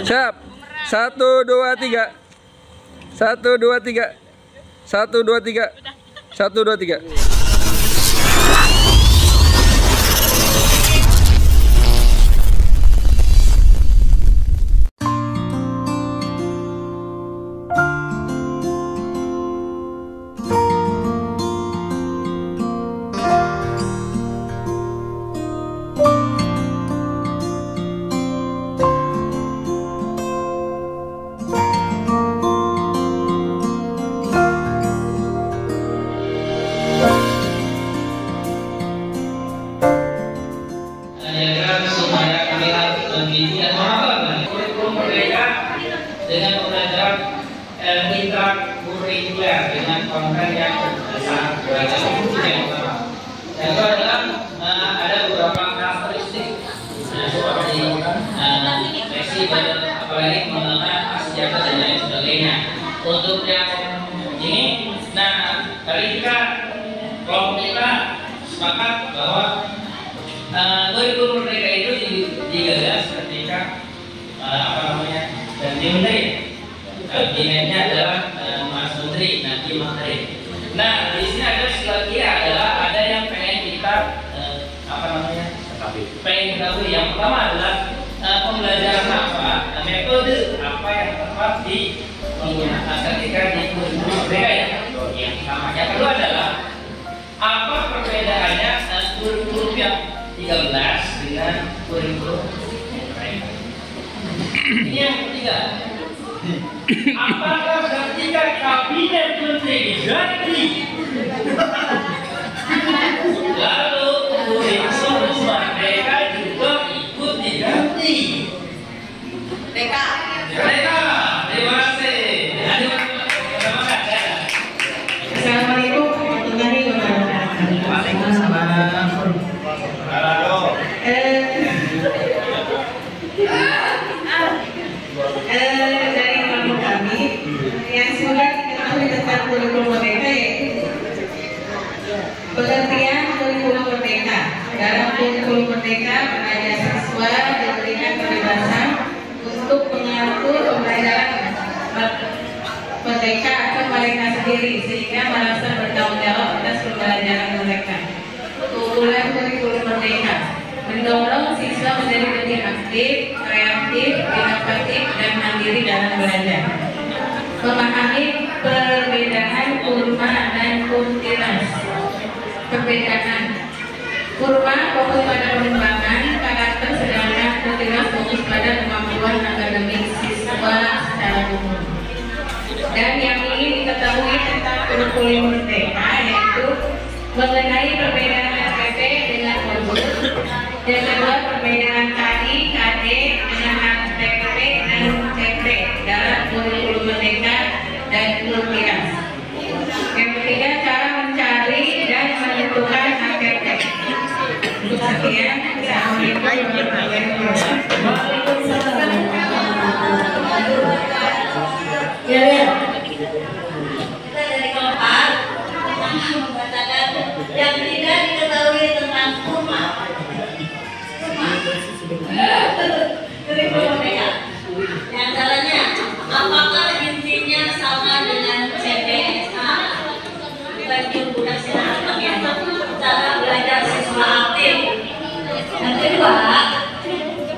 Siap. 1, 2, 3. 1, 2, 3. 1, 2, 3. 1, 2, 3. Dengan pembelajaran intrakurikuler dengan konten yang sangat beragam. Yang kedua adalah ada beberapa karakteristik seperti seksi apalagi mengenai senjata dan lain sebagainya. Untuk yang ini, kali kita kelompok kita sepakat bahwa kurikulum merdeka itu digagas ketika ganti menteri. Kabinetnya adalah Mas Menteri, Nadiem Makarim. Nah, di sini ada sekali adalah ada yang pengen kita pengen ketahui. Yang pertama adalah pembelajaran apa, metode apa yang tepat digunakan ketika di kurikulum merdeka ya. Yang pertama. Yang kedua adalah apa perbedaannya kurikulum yang 13 dengan kurikulum merdeka. Ini yang ketiga. Apakah ketika kabinet menteri diganti lalu kurikulum merdeka juga ikut diganti? Mereka. Terima kasih. Assalamualaikum warahmatullahi wabarakatuh. Waalaikumsalam. Dari kelompok kami yang sudah diketahui tentang kurikulum merdeka yaitu pengertian kurikulum merdeka. Dalam kurikulum merdeka, pengajar siswa diberikan kebebasan untuk mengatur pembelajaran merdeka atau mereka sendiri sehingga merasa bertanggung jawab atas pembelajaran mereka. Keunggulan kurikulum merdeka mendorong siswa menjadi lebih aktif, kreatif, inovatif, dan mandiri dalam belajar. Memahami perbedaan kurma dan kuntilas. Perbedaan kurma fokus pada pengembangan karakter, sedangkan kuntilas fokus pada kemampuan akademik siswa secara umum. Dan yang ingin diketahui tentang kurikulum merdeka yaitu mengenai perbedaan RPP dengan modul. Yang kedua, perbedaan KI, KD dengan ATP dan CP dalam kurikulum merdeka dan kurikulum. Yang ketiga, cara mencari dan menentukan ATP. Sekian, Assalamualaikum warahmatullahi wabarakatuh. Ya. Kita dari kelompok membacakan yang tidak diketahui tentang kurma. Kurikulum merdeka. Yang caranya, apakah intinya sama dengan CPSA? Bagi cara belajar siswa aktif. Yang kedua,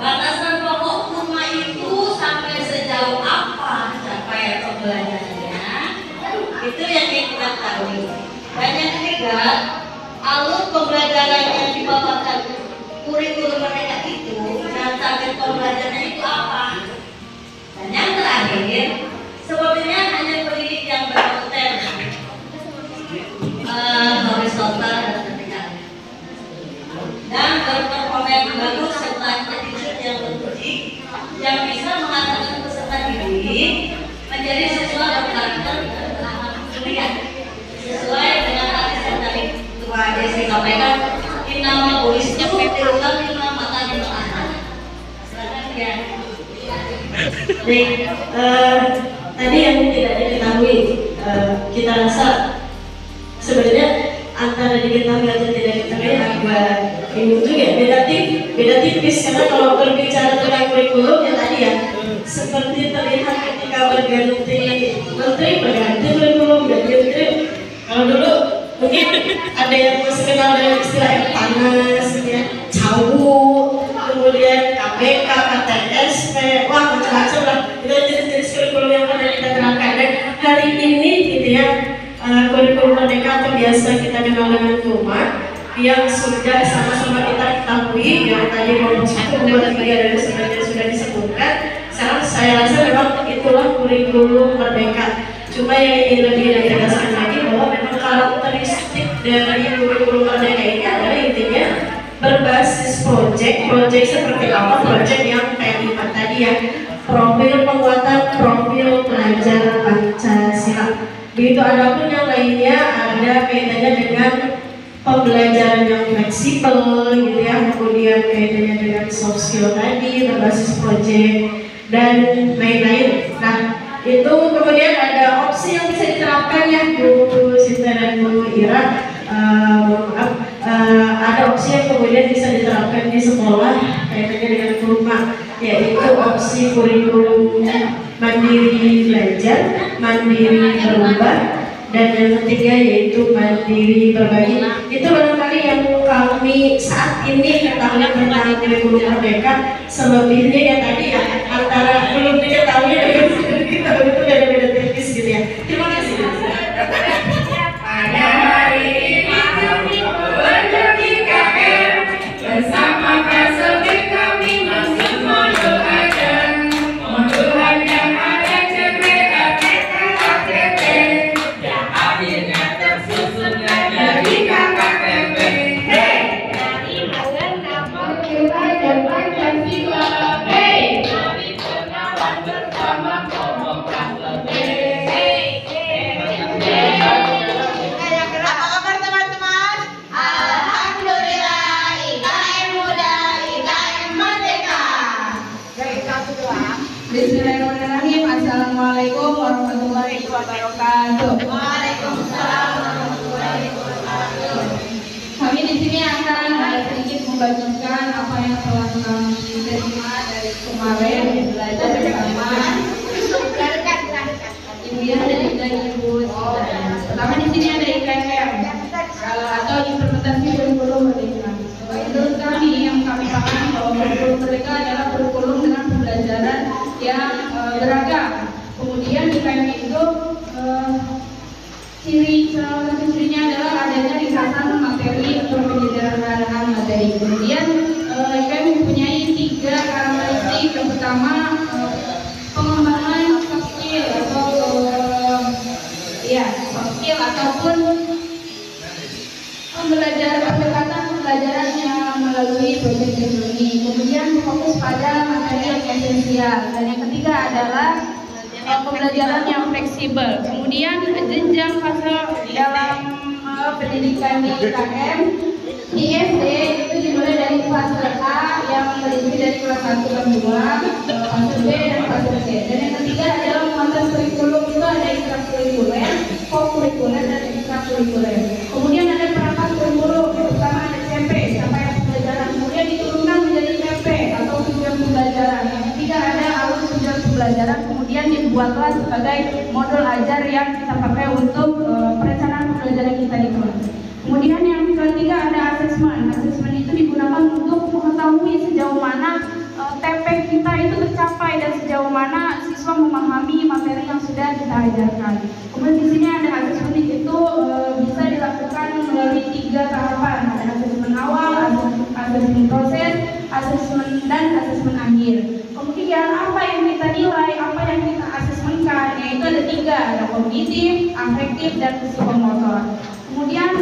batasan pokok kurma itu sampai sejauh apa capaian pembelajarannya? Itu yang kita tahu. Dan yang ketiga, alur pembelajaran yang dibawakan kurikulum mereka itu dan target pembelajarannya itu apa? Dan yang terakhir, sepertinya hanya pendidik yang berkompeten horizontal dan vertikal dan berperforma bagus serta attitude yang terpuji yang bisa mengatakan peserta didik menjadi siswa berkarakter kuliah sesuai dengan artis yang tadi Tua Desi sampaikan. Nama tulisnya ulang 5 mata di anak. Ya. Baik, tadi yang tidak diketahui, kita rasa sebenarnya antara diketahui atau tidak diketahui agak bingung juga. Beda tipis karena kalau berbicara tentang kurikulum yang tadi ya seperti terlihat ketika berganti kurikulum ganti menteri. Kalau dulu mungkin ada yang masih kenal dengan istilah yang panas, ya, cawu, kemudian KPK, KTSP, wah macam-macam lah. Itu jenis-jenis kurikulum yang pernah kita terapkan. Dan hari ini gitu ya, kurikulum Merdeka atau biasa kita kenal dengan KUMA yang sudah sama-sama kita ketahui, yang tadi kelompok 1, 2, 3 dan sebagainya sudah disebutkan. Sekarang saya rasa memang itulah kurikulum Merdeka. Cuma yang ingin lebih ditegaskan lagi bahwa memang karakteristik dari kurikulum Merdeka ini adalah intinya berbasis proyek seperti apa? Proyek yang kayak lima tadi ya, profil penguatan profil pelajar Pancasila. Begitu adapun yang lainnya ada kaitannya dengan pembelajaran yang fleksibel gitu ya, kemudian kaitannya dengan soft skill tadi, berbasis proyek dan lain-lain. Nah, itu kemudian ada opsi yang bisa diterapkan ya Bu Sinta dan Bu Ira. Ada opsi yang kemudian bisa diterapkan di sekolah kaitannya dengan rumah, yaitu opsi kurikulum mandiri belajar, mandiri berubah, dan yang ketiga yaitu mandiri berbagi. Itu barangkali yang kami saat ini ketahui tentang kurikulum Merdeka. Selebihnya ya tadi ya, antara belum diketahui dengan sudah diketahui itu beda-beda tipis gitu ya. Terima kasih. Pada hari ini kami berkunjung di KM bersama Kasubdit kami masih mendoakan Tuhan yang ada CPA KKKTP yang akhirnya tersusunnya jadi KKTP. Dari mengenal Pancasila dan Pancasila. Mari berkawan bersama kelompok Kasubdit. Apa kabar teman-teman? Alhamdulillah, IKM muda, IKM merdeka. Baik, 1, 2. Bismillahirrahmanirrahim. Assalamualaikum warahmatullahi wabarakatuh. Waalaikumsalam warahmatullahi wabarakatuh. Kami di sini akan sedikit membagikan apa yang telah kami terima dari kemarin belajar bersama Ibu Ira dan Ibu Sinta. Pertama di sini ada IKM atau implementasi kurikulum Merdeka. Menurut kami yang kami pahami bahwa kurikulum Merdeka adalah kurikulum dengan pembelajaran yang beragam. Kemudian IKM itu salah satu cirinya adalah adanya ringkasan materi atau penyederhanaan materi. Kemudian IKM mempunyai 3 karakteristik. Yang pertama pengembangan soft skill atau soft skill ataupun pendekatan pembelajaran yang melalui proses learning. Kemudian fokus pada materi yang esensial. Dan yang ketiga adalah pembelajaran yang fleksibel. Kemudian jenjang fase dalam pendidikan di IKM di SD itu dimulai dari fase A yang terdiri dari kelas 1 dan 2, fase B dan fase C. Dan yang ketiga adalah muatan kurikulum itu ada ekstrakurikuler, co-kurikuler dan ekstrakurikuler. Kemudian ada perangkat kurikulum, pertama ada CP, capaian pembelajaran. Kemudian diturunkan menjadi PP atau tujuan pembelajaran. Yang ketiga ada alur tujuan pembelajaran. Kemudian dibuatlah sebagai modul ajar yang kita pakai untuk perencanaan pembelajaran kita di kelas. Kemudian yang ketiga ada asesmen. Asesmen itu digunakan untuk mengetahui sejauh mana TP kita itu tercapai dan sejauh mana siswa memahami materi yang sudah kita ajarkan. Kemudian di sini ada asesmen itu bisa dilakukan melalui 3 tahapan. Ada asesmen awal, asesmen proses, asesmen dan asesmen akhir. Kemudian apa yang kita nilai, apa yang kita asesmenkan, yaitu ada 3, ada kognitif, afektif dan psikomotor. Kemudian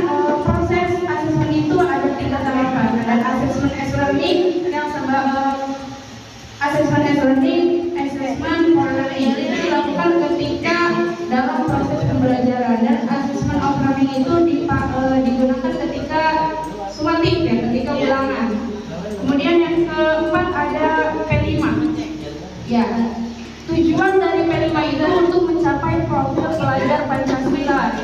proses asesmen itu ada 3 tahapan. Ada asesmen as learning yang asesmen as learning, asesmen for learning. Itu dilakukan ketika dalam proses pembelajaran, dan asesmen of learning itu digunakan ketika sumatif ya, ketika ulangan. Kemudian yang keempat ada P5. Ya, tujuan dari P5 itu untuk mencapai profil pelajar Pancasila.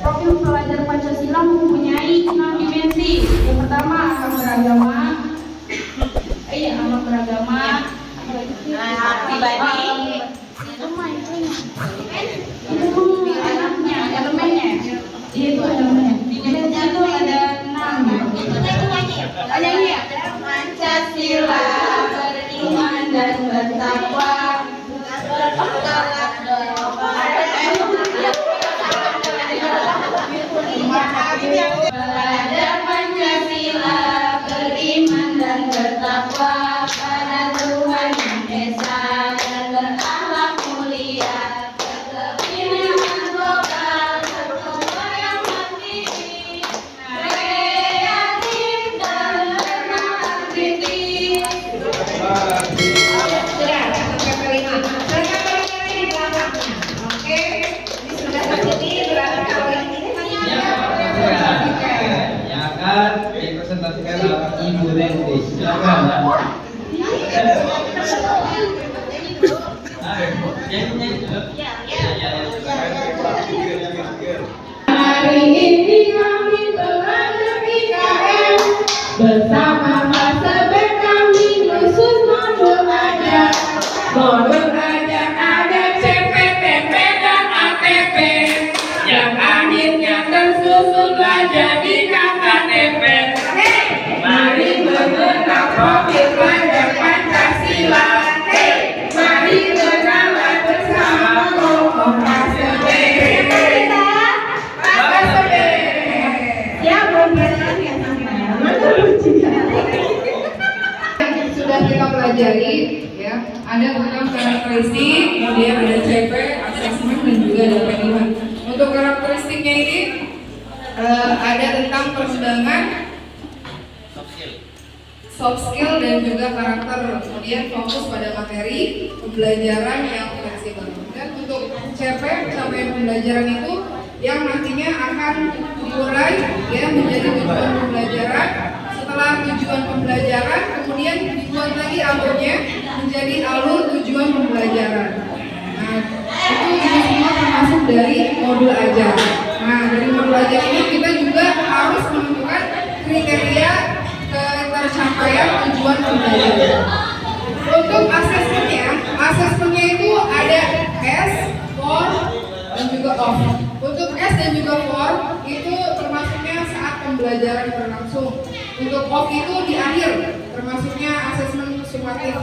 Profil pelajar Pancasila mempunyai 6 dimensi. Yang pertama ahlak beragama, pribadi. Elemennya. Itu elemennya. Itu ada 6. Oh, nyanyi ya? Pancasila beriman dan bertakwa. Belajar Pancasila beriman dan bertakwa pada Tuhan Yang Esa dan berakhlak mulia. Kebinekaan global berkembang yang mandiri, kreatif dan bernalar kritis. Sudah, sampai kelima. Silakan barangkali di belakangnya. Oke, ini sudah berdiri belakang kalian ini. Yang akan dipresentasikan oleh Ibu Renti. Silakan. Hari ini kami belajar IKM bersama Mas Sebet kami khusus modul ajar. Modul ajar ada CPTP dan ATP yang akhirnya tersusunlah jadi KKTP. Mari mengenal profil pelajar Pancasila. Mari kenalan bersama kelompok Mas Sebet. Mas Sebet. Siap berenang ya yang sudah kita pelajari ya, ada tentang karakteristik, kemudian ada CP, asesmen dan juga ada P5. Untuk karakteristiknya ini ada tentang perundangan, soft skill dan juga karakter, kemudian fokus pada materi pembelajaran yang fleksibel. Dan untuk CP, capaian pembelajaran itu yang nantinya akan diurai ya menjadi tujuan pembelajaran. Setelah tujuan pembelajaran, kemudian dibuat lagi alurnya menjadi alur tujuan pembelajaran. Nah, itu ini semua termasuk dari modul ajar. Nah, dari modul ajar ini kita juga harus menentukan kriteria tercapaian tujuan pembelajaran. Untuk asesmennya itu ada S, for, dan juga off. Untuk S dan juga for itu termasuknya saat pembelajaran berlangsung. Untuk off itu di akhir, termasuknya asesmen sumatif.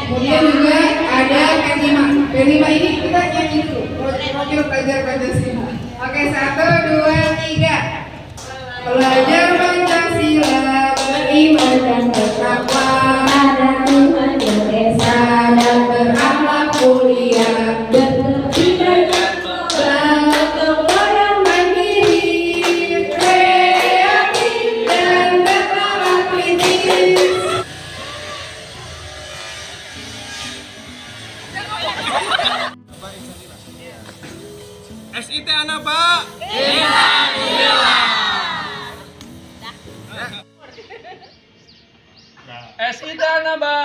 Kemudian juga ada P5. P5 ini kita nyanyi dulu, profil pelajar Pancasila. Oke, 1, 2, 3. Belajar Pancasila beriman dan bertakwa pada Tuhan Yang Esa dan berakhlak mulia. SIT Anaba. SIT Anaba.